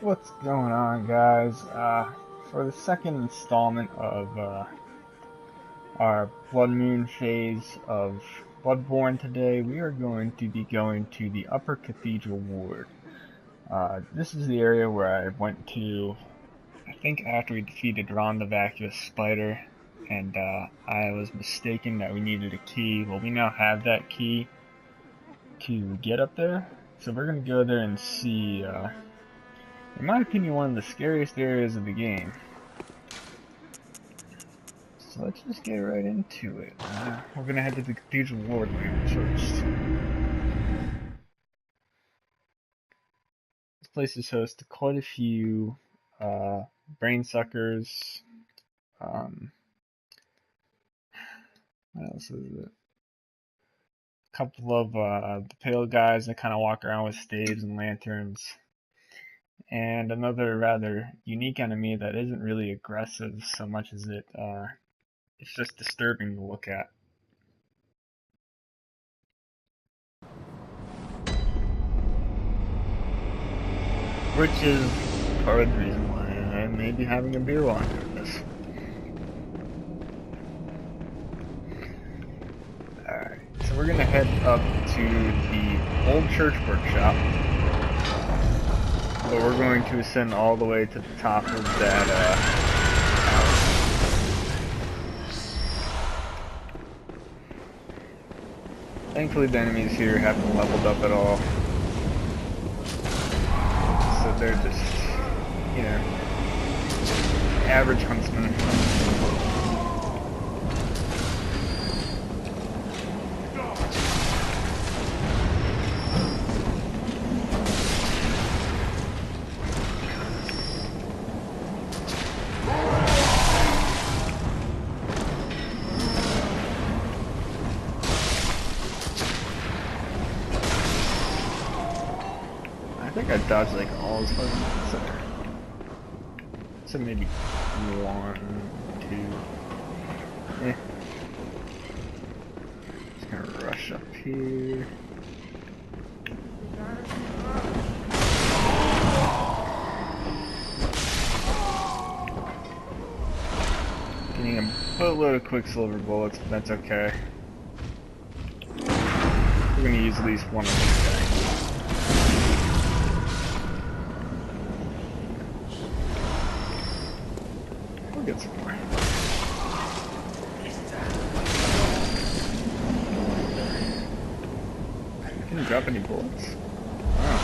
What's going on, guys? For the second installment of our Blood Moon phase of Bloodborne today, we are going to be going to the Upper Cathedral Ward. This is the area where I went to, I think after we defeated Ron the Vacuous Spider, and I was mistaken that we needed a key. Well, we now have that key to get up there, so we're going to go there and see, in my opinion, one of the scariest areas of the game. So let's just get right into it. We're going to head to the Cathedral Ward first. This place is host to quite a few brain suckers. What else is it? A couple of the pale guys that kind of walk around with staves and lanterns. And another rather unique enemy that isn't really aggressive so much as it's just disturbing to look at. Which is part of the reason why I may be having a beer while I'm doing this. Alright, so we're gonna head up to the old church workshop. But we're going to ascend all the way to the top of that tower. Thankfully the enemies here haven't leveled up at all. So they're just, you know, average huntsmen. I think I dodged like all his fucking center. So maybe 1, 2. Just gonna rush up here. Getting a boatload of Quicksilver bullets, but that's okay. We're gonna use at least one of these guys. Get some more. Didn't drop any bullets. Wow.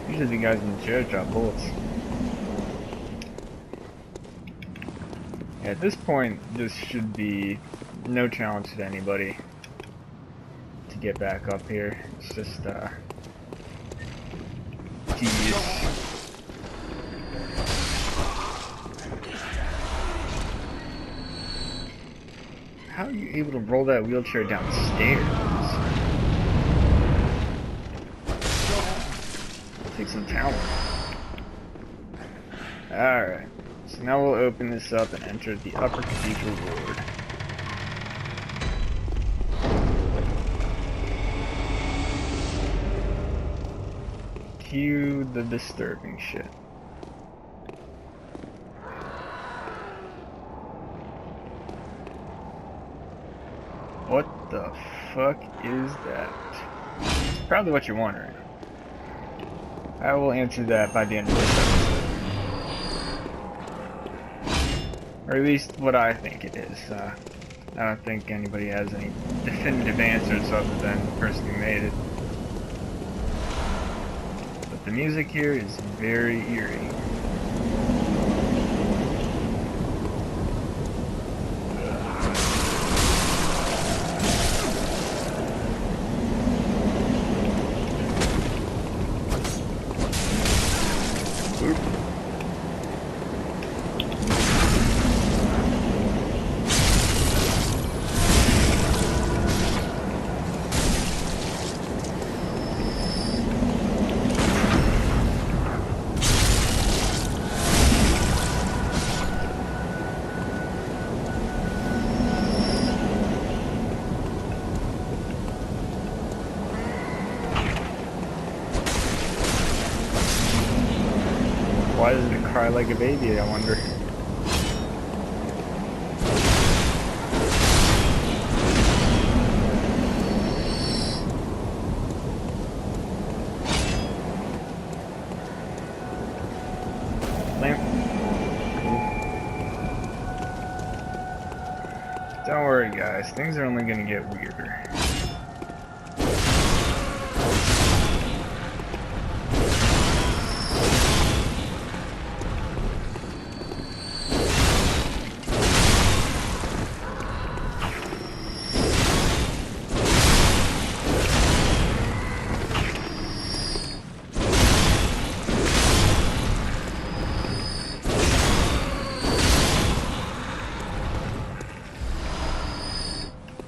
Usually the guys in the chair drop bullets. Yeah, at this point, this should be no challenge to anybody to get back up here. It's just tedious. How are you able to roll that wheelchair downstairs? Take some talent. Alright, so now we'll open this up and enter the Upper Cathedral Ward. Cue the disturbing shit. What the fuck is that? It's probably what you're wondering. I will answer that by the end of this episode. Or at least what I think it is. I don't think anybody has any definitive answers other than the person who made it. But the music here is very eerie. Why doesn't it cry like a baby, I wonder? Lamp. Cool. Don't worry guys, things are only gonna get weirder.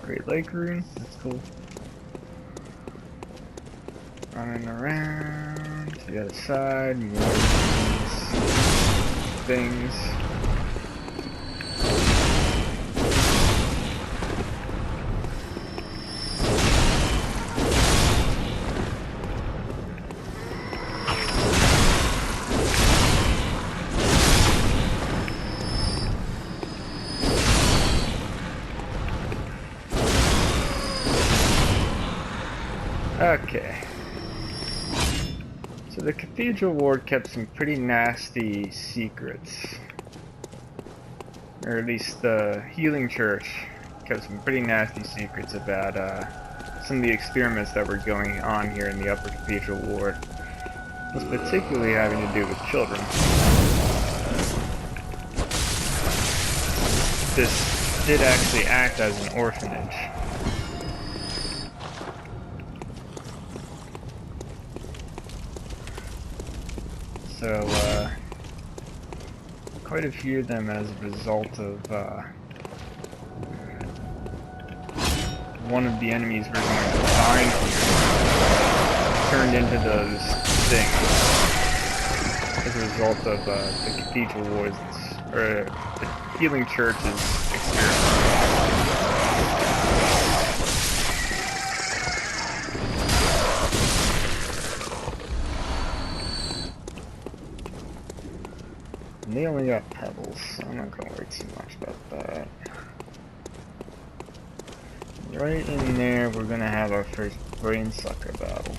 Great Lake Rune, that's cool. Running around to the other side, more things. Okay. So the Cathedral Ward kept some pretty nasty secrets. Or at least the Healing Church kept some pretty nasty secrets about some of the experiments that were going on here in the Upper Cathedral Ward. Was particularly having to do with children. This did actually act as an orphanage. So, quite a few of them as a result of, one of the enemies we're going to find here turned into those things as a result of, the Cathedral Wars, or the Healing Church's experiment. And they only got pebbles, so I'm not gonna worry too much about that. Right in there, we're gonna have our first brain sucker battle.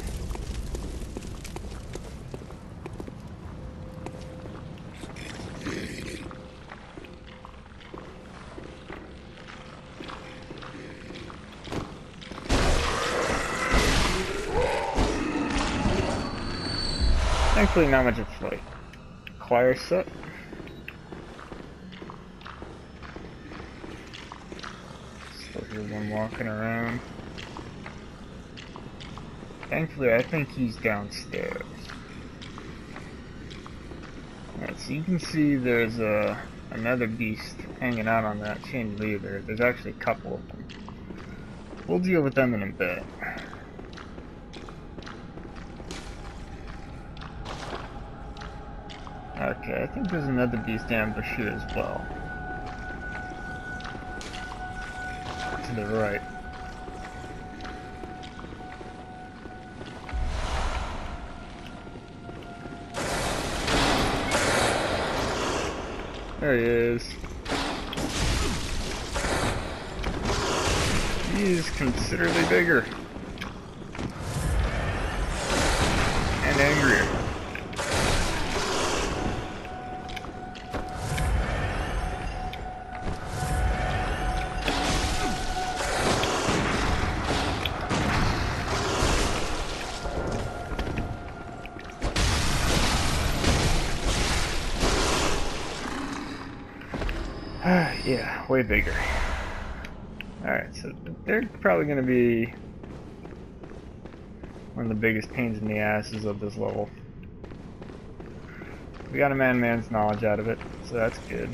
Thankfully, not much of a fight. Choir set. Still hear one walking around. Thankfully, I think he's downstairs. Alright, so you can see there's another beast hanging out on that chain lever. There's actually a couple of them. We'll deal with them in a bit. Okay, I think there's another beast ambush here as well. To the right. There he is. He's considerably bigger. And angrier. Yeah, way bigger. Alright, so they're probably going to be one of the biggest pains in the asses of this level. We got a man's knowledge out of it, so that's good.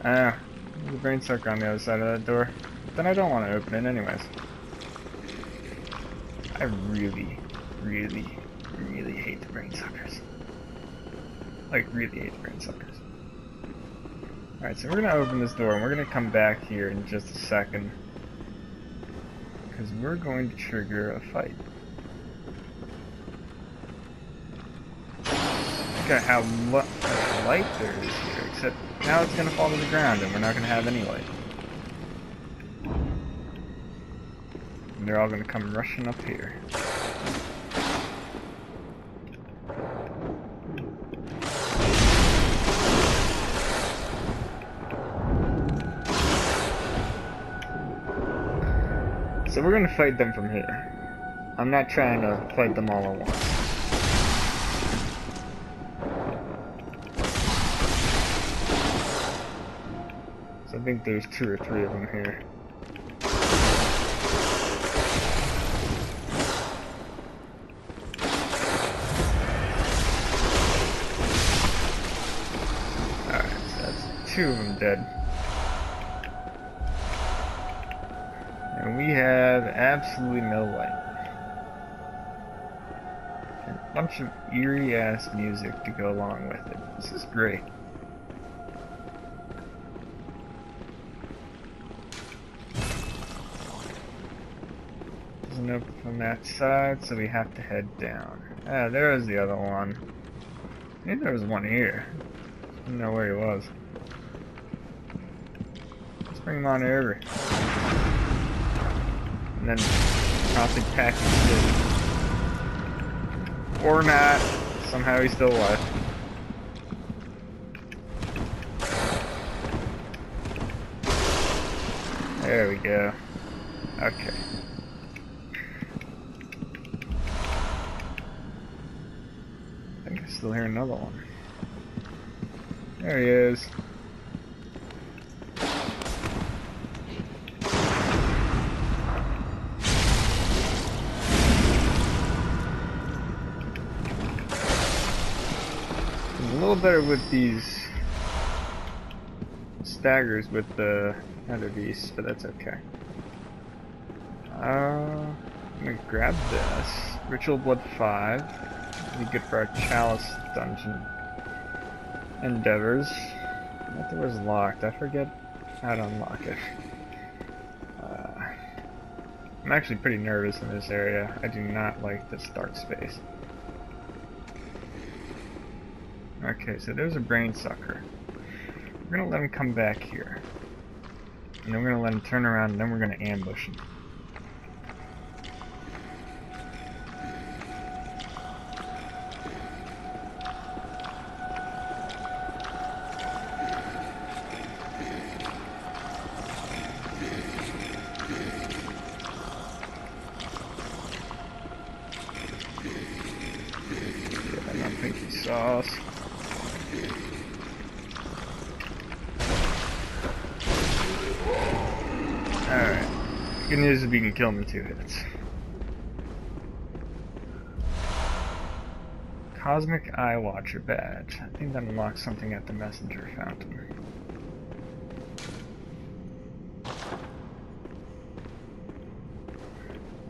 There's a brain sucker on the other side of that door. Then I don't want to open it anyways. I really hate the brain suckers. Like, really hate the brain suckers. Alright, so we're gonna open this door and we're gonna come back here in just a second. Because we're going to trigger a fight. Look at how much light there is here, except now it's going to fall to the ground and we're not going to have any light. And they're all going to come rushing up here. So we're going to fight them from here. I'm not trying to fight them all at once. So I think there's 2 or 3 of them here. Alright, so that's 2 of them dead. And we have absolutely no light. And a bunch of eerie ass music to go along with it. This is great. Doesn't open from that side, so we have to head down. Ah, there is the other one. Maybe there was one here. I don't know where he was. Let's bring him on over. And then promptly pack his shit. Or not. Somehow he's still alive. There we go. Okay. I think I still hear another one. There he is. A little better with these staggers with the other beasts, but that's okay. I'm gonna grab this. Ritual Blood 5. Be good for our Chalice dungeon endeavors. That door is locked. I forget how to unlock it. I'm actually pretty nervous in this area. I do not like this dark space. Okay, so there's a brain sucker. We're gonna let him come back here. And then we're gonna let him turn around and then we're gonna ambush him. Yeah, I don't think he saw us. Alright. Good news is we can kill him in 2 hits. Cosmic Eye Watcher badge. I think that unlocks something at the messenger fountain.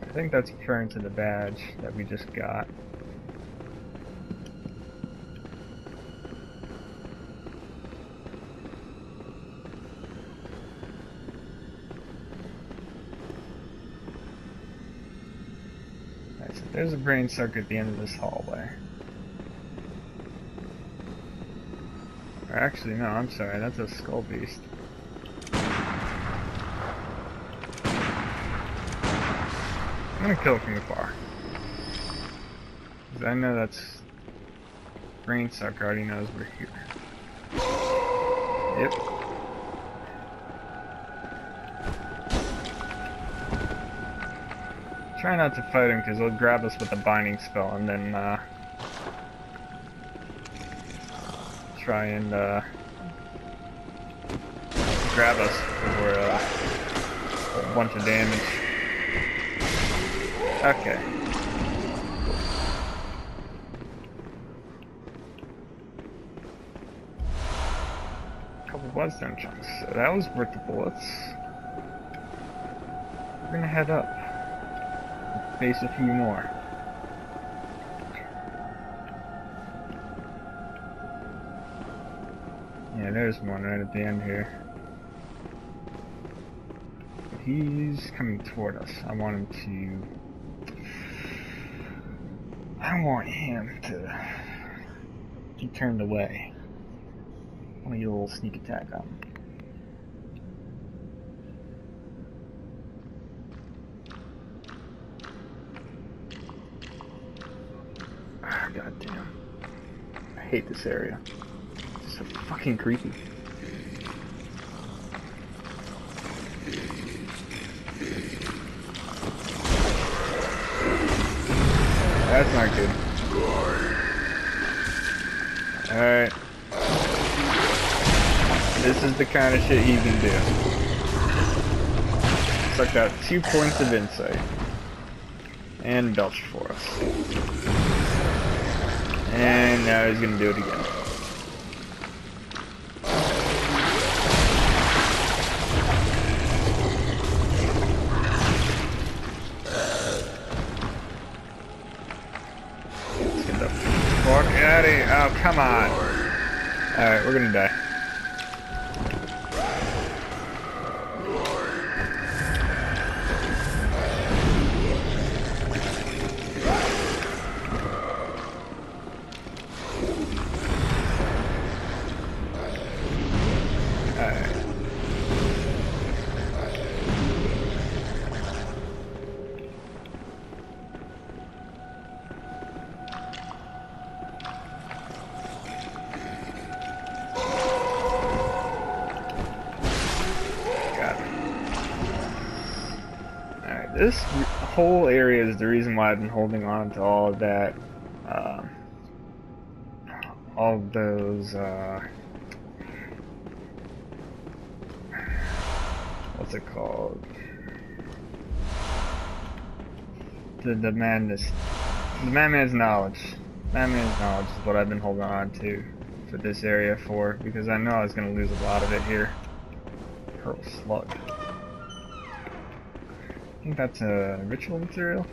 I think that's referring to the badge that we just got. So there's a brain sucker at the end of this hallway. Or actually, no, I'm sorry, that's a skull beast. I'm gonna kill it from afar. Because I know that's... brain sucker already knows we're here. Yep. Try not to fight him because he'll grab us with a binding spell and then try and grab us for a bunch of damage. Okay. A couple bloodstone chunks. So that was worth the bullets. We're gonna head up. Face a few more. Yeah, there's one right at the end here. He's coming toward us. I want him to He turned away. I want to get a little sneak attack on him. Ah, God damn. I hate this area. It's so fucking creepy. That's not good. Alright. This is the kind of shit he can do. Sucked out 2 points of insight. And belched for us. And now he's gonna do it again. Let's get the fuck out of here. Oh, come on. Alright, we're gonna die. This whole area is the reason why I've been holding on to all of that, all of those, what's it called? The madness. The madman's knowledge. Madman's knowledge is what I've been holding on to for this area for, because I know I was going to lose a lot of it here. Pearl slug. I think that's a ritual material.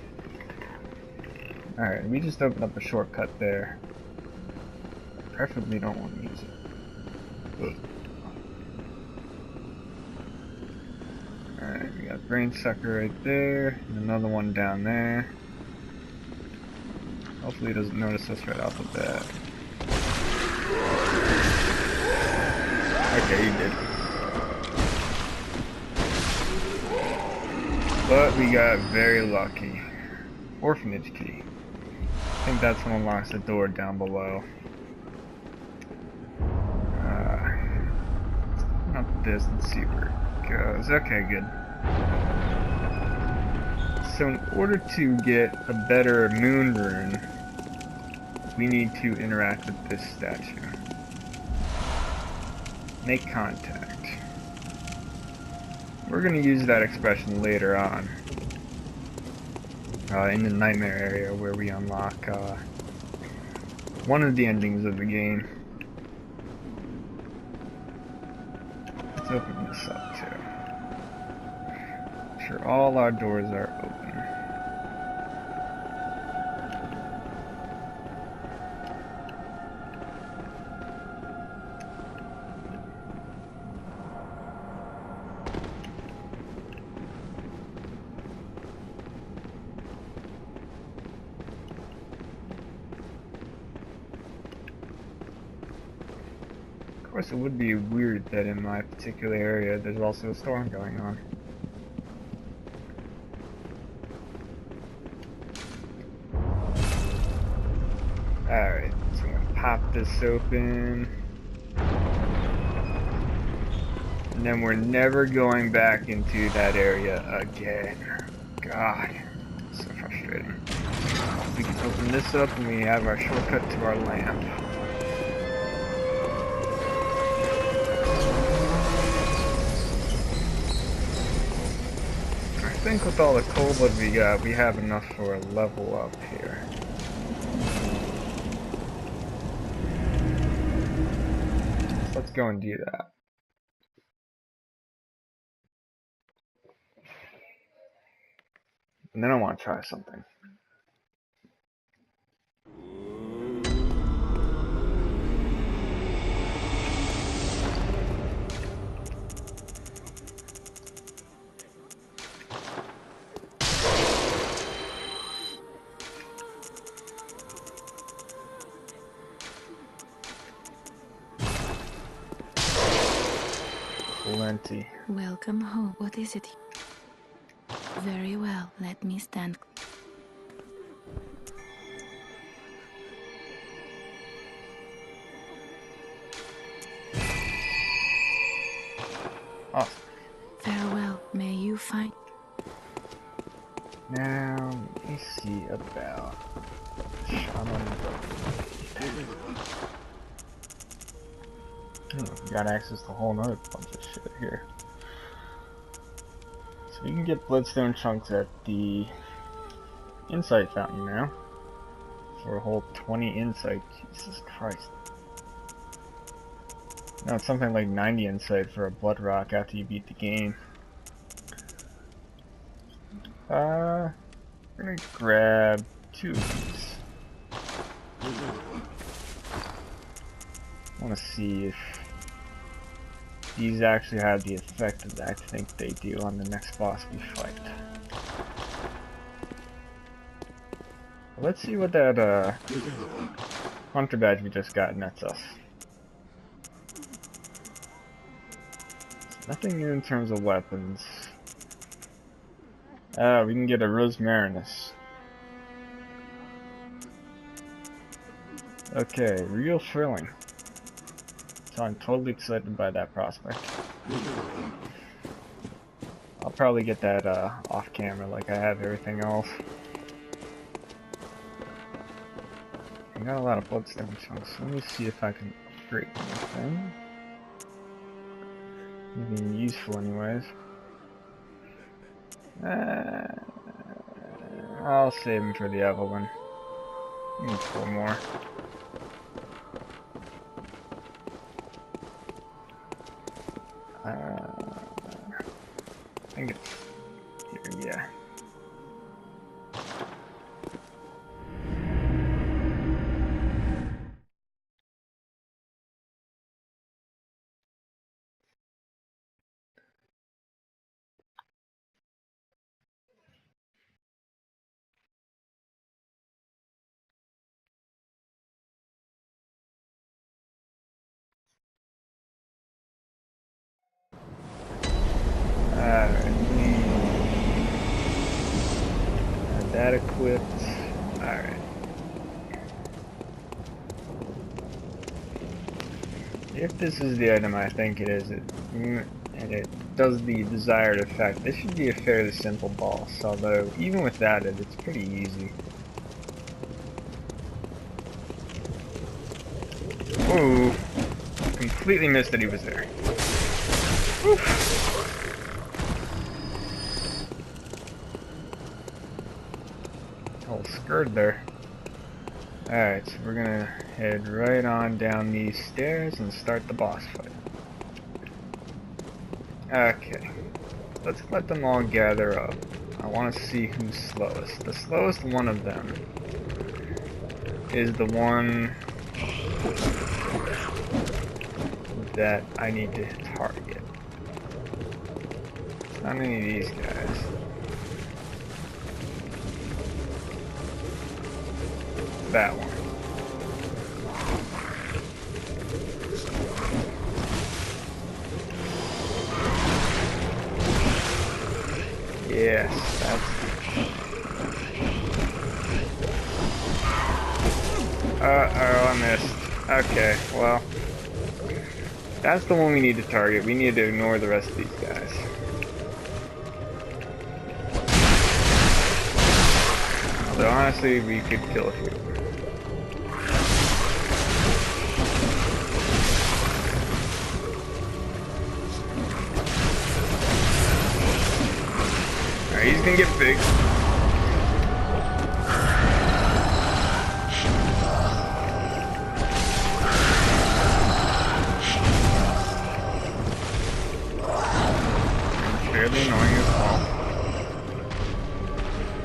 Alright, we just opened up a shortcut there. Preferably don't want to use it. Ugh. Alright, we got brain sucker right there, and another one down there. Hopefully he doesn't notice us right off the bat. Okay, he did. But we got very lucky. Orphanage key. I think that's what unlocks the door down below. Not this, let's see where it goes. Okay, good. So in order to get a better moon rune, we need to interact with this statue. Make contact. We're going to use that expression later on. In the nightmare area where we unlock one of the endings of the game. Let's open this up too. Make sure all our doors are open. Of course, it would be weird that in my particular area there's also a storm going on. Alright, so I'm gonna pop this open. And then we're never going back into that area again. God, so frustrating. We can open this up and we have our shortcut to our lamp. I think with all the kobold we got, we have enough for a level up here. So let's go and do that. And then I want to try something. plenty. Welcome home. What is it? Very well. Let me stand. Oh. Farewell. May you find. Now, let me see about Shaman. Got access to a whole nother bunch of shit here. So we can get bloodstone chunks at the insight fountain now. For a whole 20 insight. Jesus Christ. No, it's something like 90 insight for a blood rock after you beat the game. We're gonna grab 2 of these. I wanna see if these actually have the effect that I think they do on the next boss we fight. Let's see what that hunter badge we just got nets us. Nothing new in terms of weapons. We can get a Rosmarinus. Okay, real thrilling. So I'm totally excited by that prospect. I'll probably get that off camera like I have everything else. I got a lot of bloodstone chunks. Let me see if I can upgrade anything. Anything useful anyways. I'll save them for the Evelyn. Need 4 more. I think it's here, yeah. That equipped. Alright. If this is the item I think it is, and it does the desired effect, this should be a fairly simple boss, although even without it, it's pretty easy. Ooh. Completely missed that he was there. Oof. Whole skirt there. Alright, so we're gonna head right on down these stairs and start the boss fight. Okay. Let's let them all gather up. I want to see who's slowest. The slowest one of them is the one that I need to target. It's not any of these guys. That one. Yes, that's... Uh-oh, I missed. Okay, well... That's the one we need to target. We need to ignore the rest of these guys. So honestly, we could kill a few of them. Alright, he's gonna get big. Fairly annoying as well.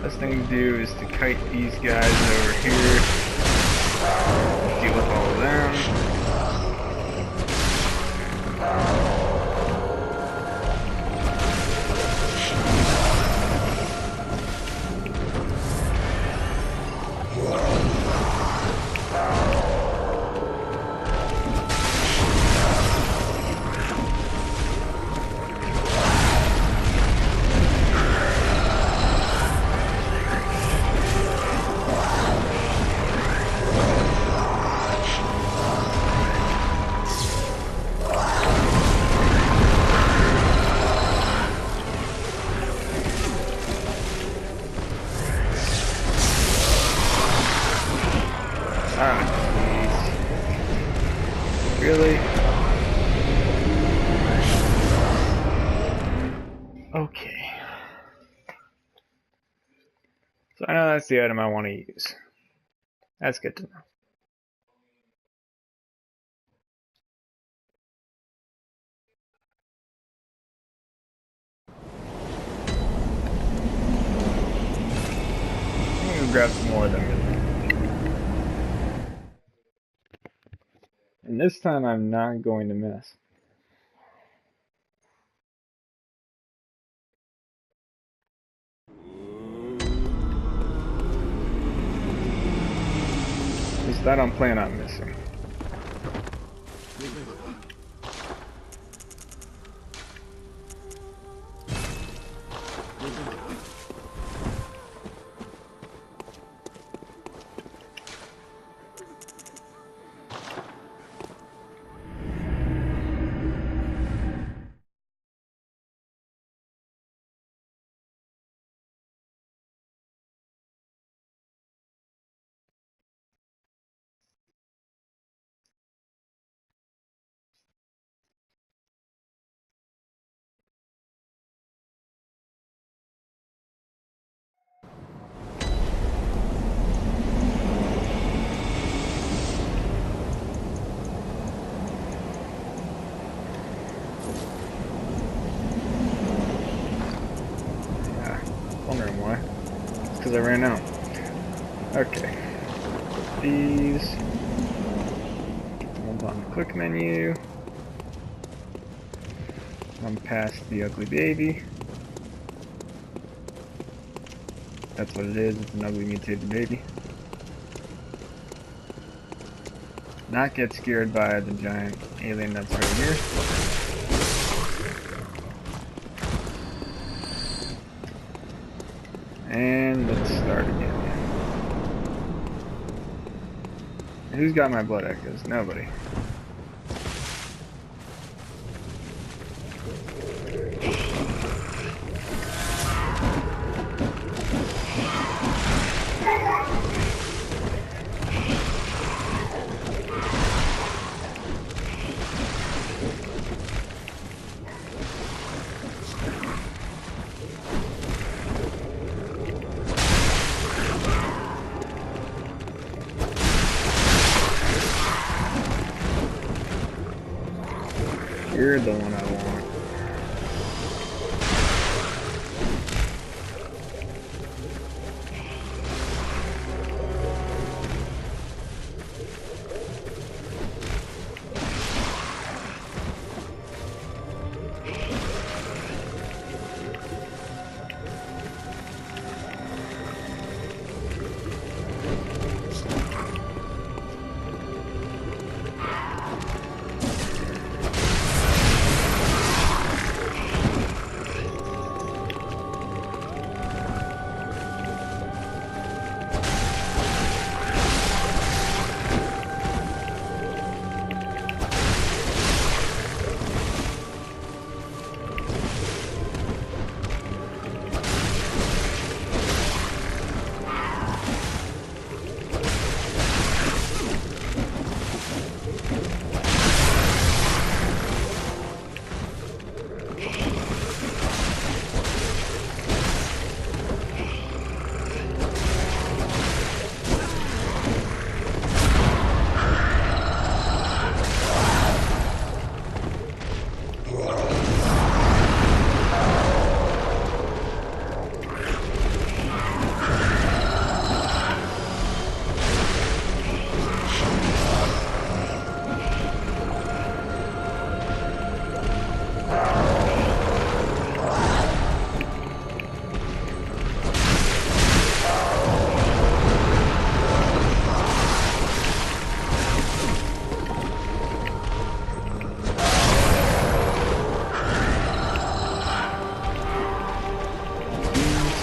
Best thing to do is to kite these guys over here. Deal with all of them. So I know that's the item I want to use. That's good to know. I'm gonna grab some more of them. And this time I'm not going to miss. At least I don't plan on missing. Wondering why. It's because I ran out. Okay. Put these. Hold on the quick menu. I'm past the ugly baby. That's what it is, it's an ugly mutated baby. Not get scared by the giant alien that's right here. And let's start again. Who's got my blood echoes? Nobody. You're the one I want.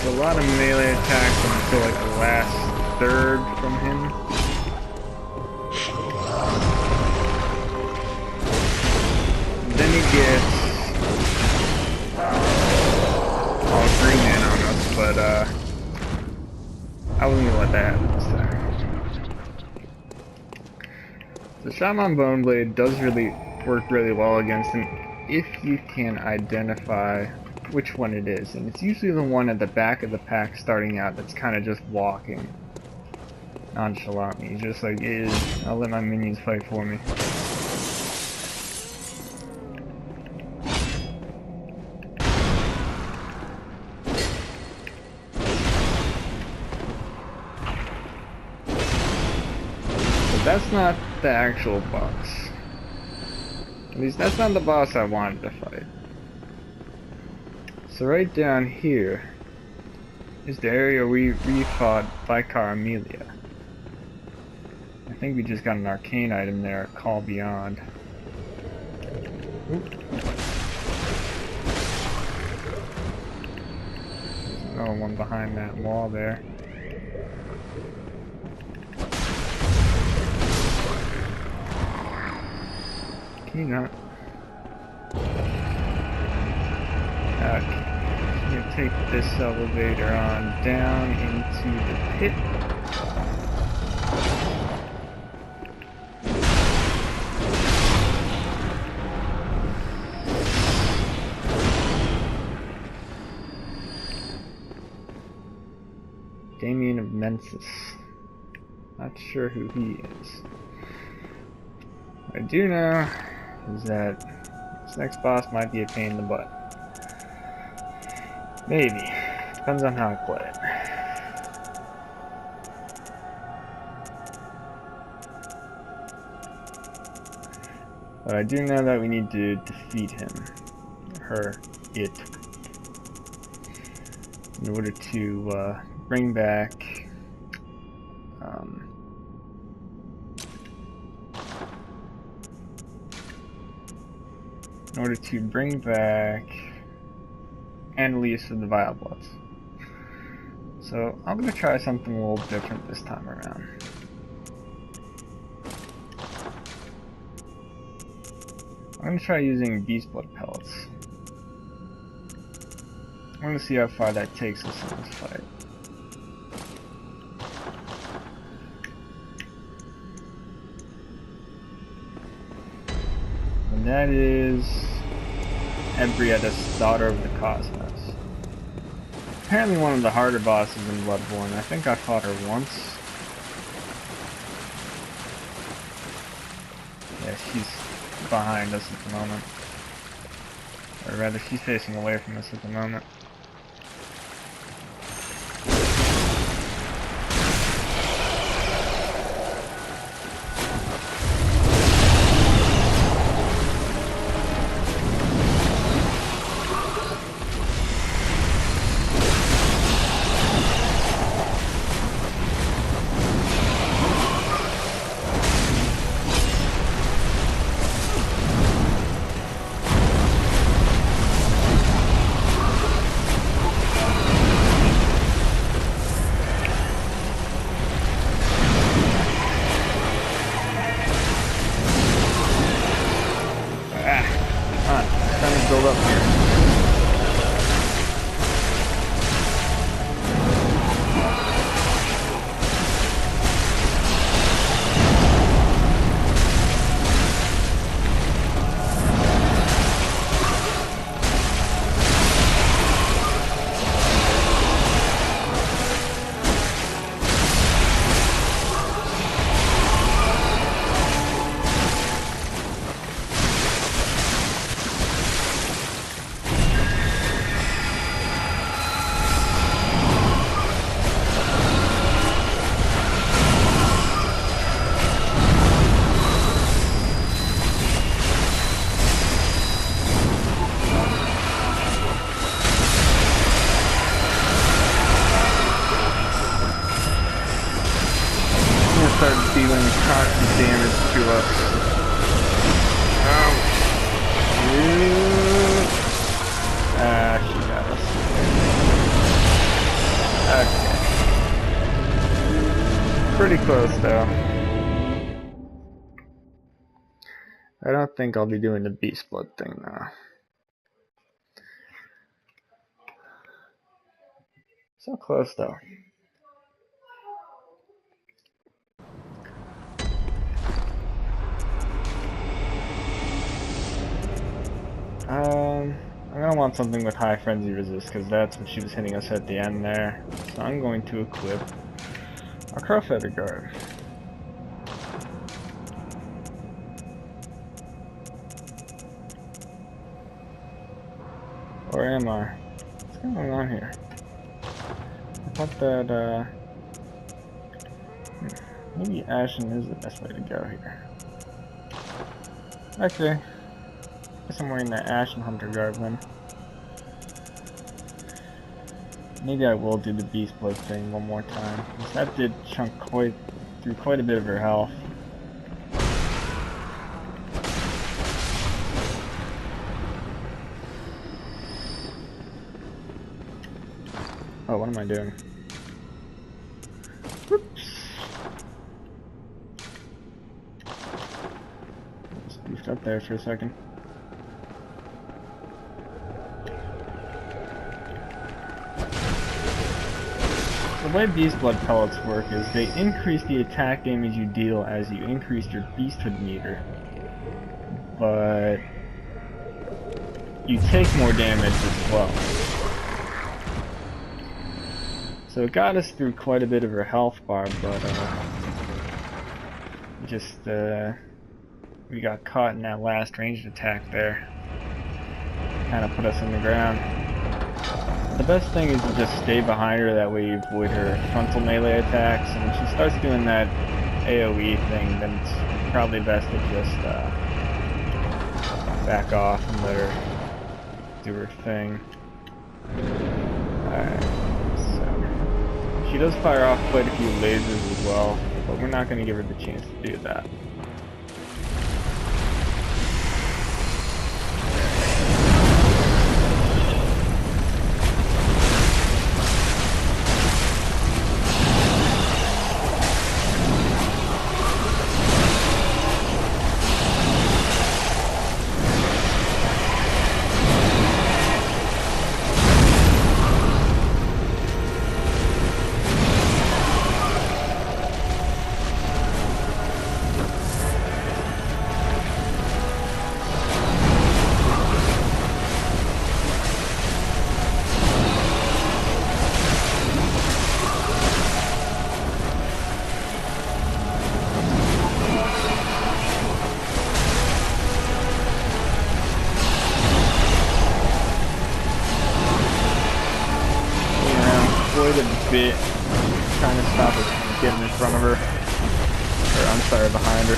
A lot of melee attacks until like the last third from him. Then he gets all green man on us, but I wasn't gonna let that happen this time. The Shaman Bone Blade does really work really well against him if you can identify which one it is, and it's usually the one at the back of the pack starting out that's kind of just walking nonchalantly, just like, I'll let my minions fight for me. But that's not the actual boss. At least that's not the boss I wanted to fight. So right down here is the area we fought Vicar Amelia. I think we just got an arcane item there, Call Beyond. Oop. There's another one behind that wall there. Can you not? Okay. I'm gonna take this elevator on down into the pit. Damien of Mensis. Not sure who he is. What I do know is that this next boss might be a pain in the butt. Maybe. Depends on how I play it. But I do know that we need to defeat him. Her. It. In order to bring back Annalise of the Vile Bloods. So I'm gonna try something a little different this time around. I'm gonna try using beast blood pellets. I'm gonna see how far that takes us in this fight. And that is Ebrietas, Daughter of the Cosmos. Apparently one of the harder bosses in Bloodborne. I think I fought her once. Yeah, she's behind us at the moment. Or rather, she's facing away from us at the moment. Build up here. Start dealing constant damage to us. Ouch. Ah, she got us. Okay. Pretty close though. I don't think I'll be doing the beast blood thing now. So close though. I'm I want something with high frenzy resist, because that's what she was hitting us at the end there. So I'm going to equip our Crowfeather Guard. Or am I? What's going on here? I thought that, maybe Ashen is the best way to go here. Okay. Guess I'm wearing that Ashen Hunter garb then. Maybe I will do the Beast Blood thing one more time, because that did chunk through quite a bit of her health. Oh, what am I doing? Whoops. Just beefed up there for a second. The way Beast Blood pellets work is they increase the attack damage you deal as you increase your Beasthood meter. But you take more damage as well. So it got us through quite a bit of her health bar, but we got caught in that last ranged attack there. Kind of put us in the ground. The best thing is to just stay behind her, that way you avoid her frontal melee attacks, and when she starts doing that AoE thing, then it's probably best to just back off and let her do her thing. Alright. She does fire off quite a few lasers as well, but we're not going to give her the chance to do that. Quite a bit, trying to stop us from getting in front of her, or I'm sorry, behind her.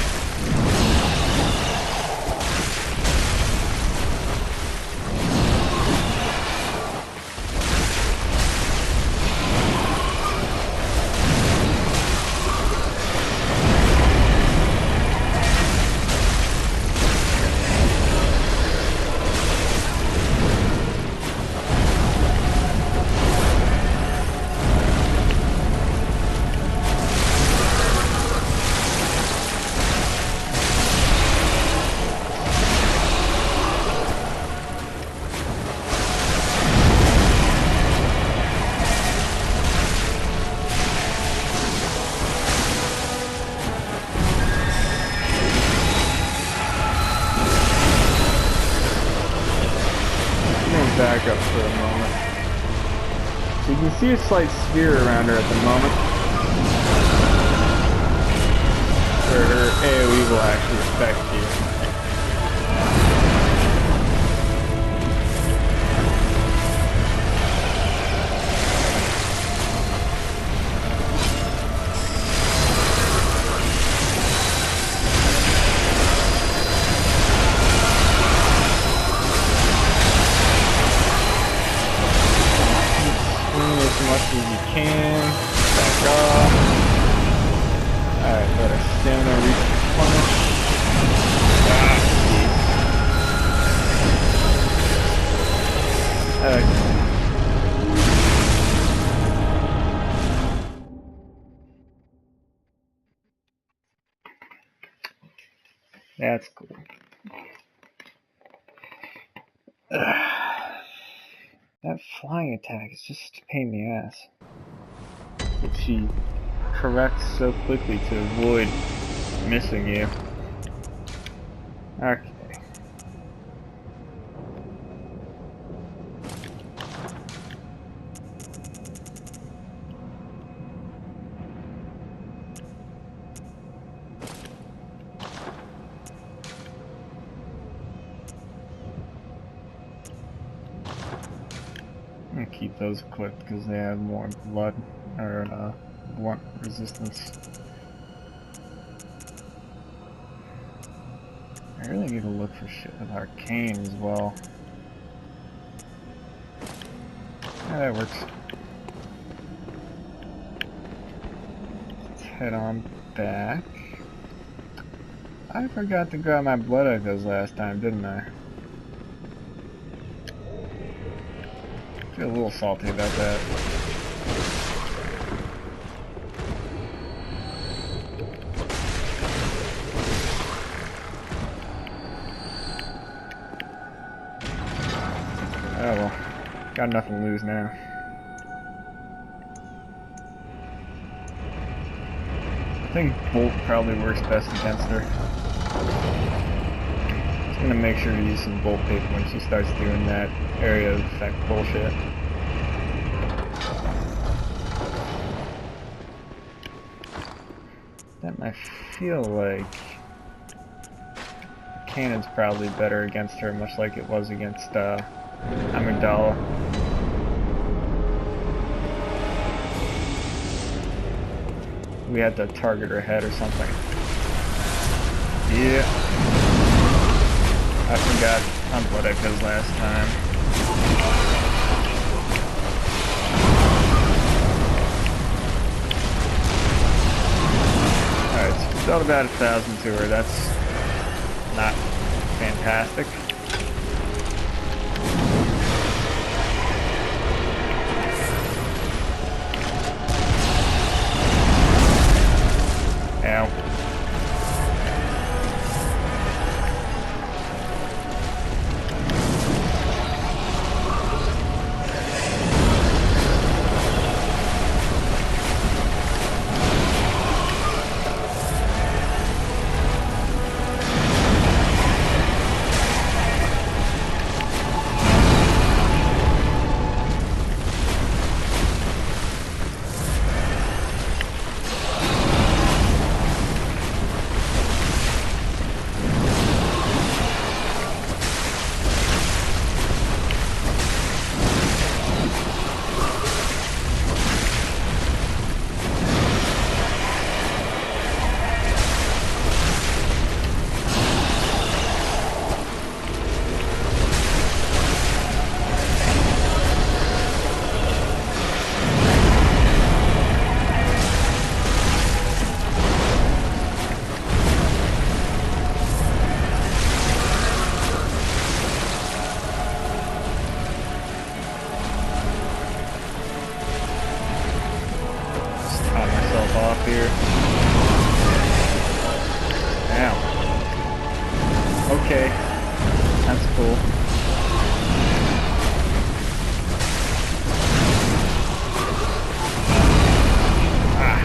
Back up for a moment. So you can see a slight sphere around her at the moment, where her AoE will actually affect you. As much as you can. Back off. Alright, let our stamina replenish. That's cool. That flying attack is just a pain in the ass. If she corrects so quickly to avoid missing you. Okay. keep those equipped because they have more blood or blunt resistance. I really need to look for shit with arcane as well. Yeah, that works. Let's head on back. I forgot to grab my blood echoes last time, didn't I? Feel a little salty about that. Oh well, got nothing to lose now. I think Bolt probably works best against her. Just gonna make sure to use some Bolt paper when she starts doing that area of effect bullshit. Then I feel like Cannon's probably better against her, much like it was against Amygdala. We had to target her head or something. Yeah. I forgot on blood echoes last time. Alright, so we dealt about 1,000 to her. That's not fantastic. Ow. Here. Ow. Okay. That's cool. Ah.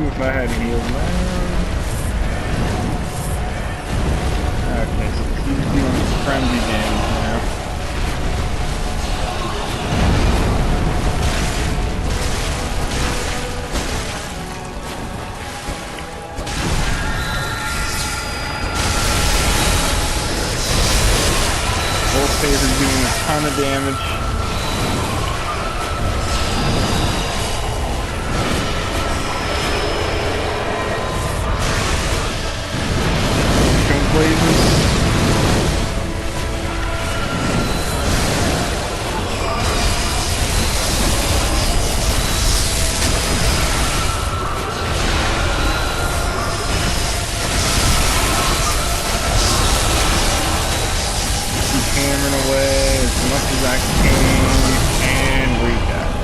If I hadn't healed now. Okay, so he's doing frenzy damage now. Both favors doing a ton of damage. Blazes. Keep hammering away as much as I can, and we got it.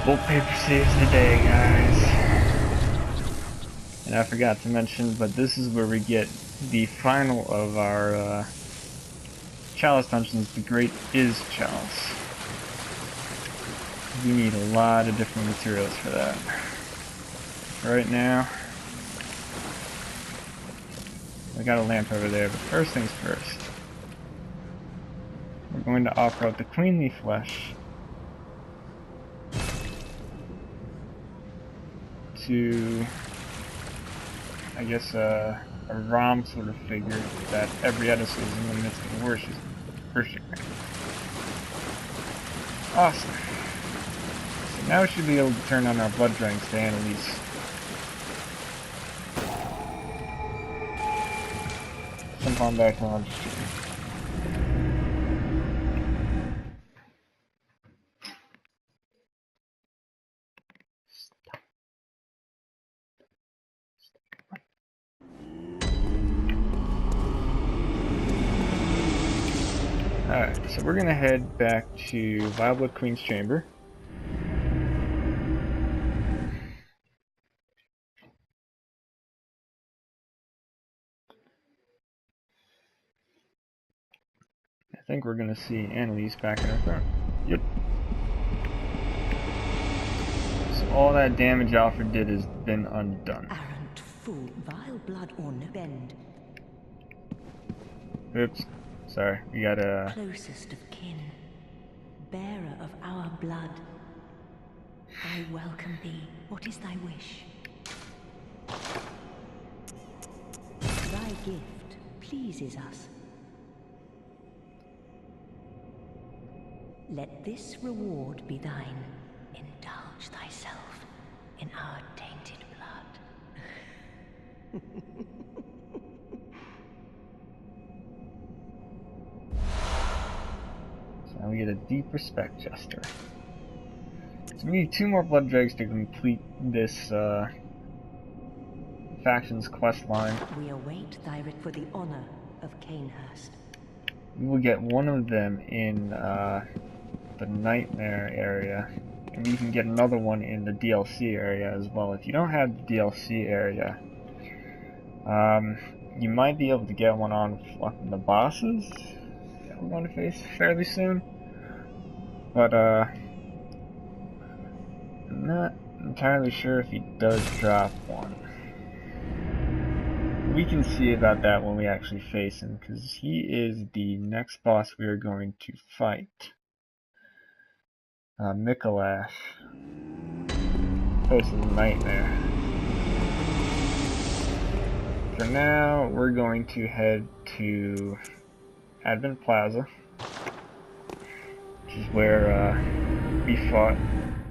Bolt paper saves the day, guys. And I forgot to mention, but this is where we get the final of our Chalice dungeons, the Great Is Chalice. We need a lot of different materials for that. Right now, we got a lamp over there, but first things first. We're going to offer out the queenly flesh to, I guess, a Rom sort of figure that every Edison is in the midst of worshiping. Awesome. So now we should be able to turn on our blood drinks to Annalise. Jump on back and I'll just shoot you. Alright, so we're gonna head back to Vileblood Queen's Chamber. I think we're gonna see Annalise back in her throne. Yep. So all that damage Alfred did has been undone. Arrant fool, vile blood or no bend. Oops. Sorry, we got a... Closest of kin, bearer of our blood. I welcome thee. What is thy wish? Thy gift pleases us. Let this reward be thine. Indulge thyself in our tainted blood. So now we get a deep respect gesture. So we need 2 more blood dregs to complete this faction's quest line. We await thy writ for the honor of Canehurst. We will get one of them in the Nightmare area, and we can get another one in the DLC area as well. If you don't have the DLC area, you might be able to get one on the bosses that we're going to face fairly soon. But I'm not entirely sure if he does drop one. We can see about that when we actually face him, because he is the next boss we are going to fight. Mikolash, host of the Nightmare. For now, we're going to head to Advent Plaza, which is where we fought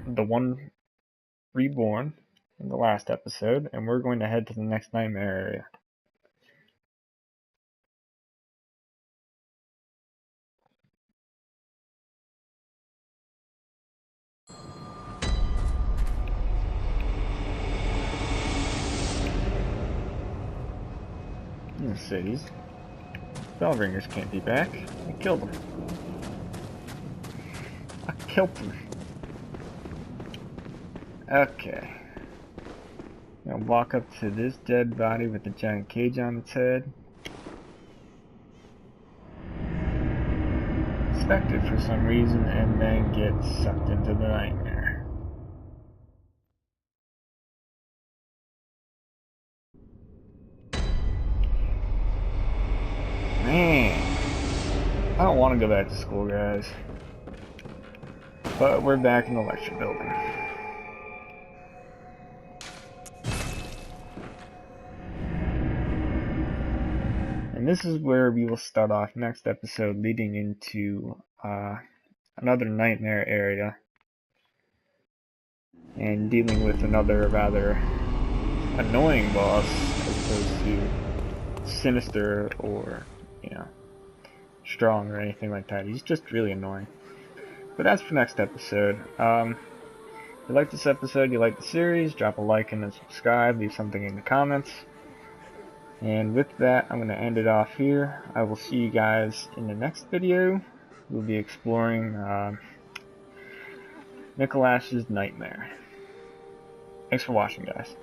the one reborn in the last episode, and we're going to head to the next Nightmare area. In the cities, Bellringers can't be back. I killed them. I killed them. Okay. I'll walk up to this dead body with a giant cage on its head. Inspect it for some reason and then get sucked into the Nightmare. Man, I don't want to go back to school, guys. But we're back in the lecture building. And this is where we will start off next episode, leading into another Nightmare area and dealing with another rather annoying boss as opposed to sinister or, you know, strong or anything like that. He's just really annoying. But that's for next episode. If you like this episode, you like the series, drop a like and a subscribe, leave something in the comments. And with that, I'm going to end it off here. I will see you guys in the next video. We'll be exploring Mikolash's Nightmare. Thanks for watching, guys.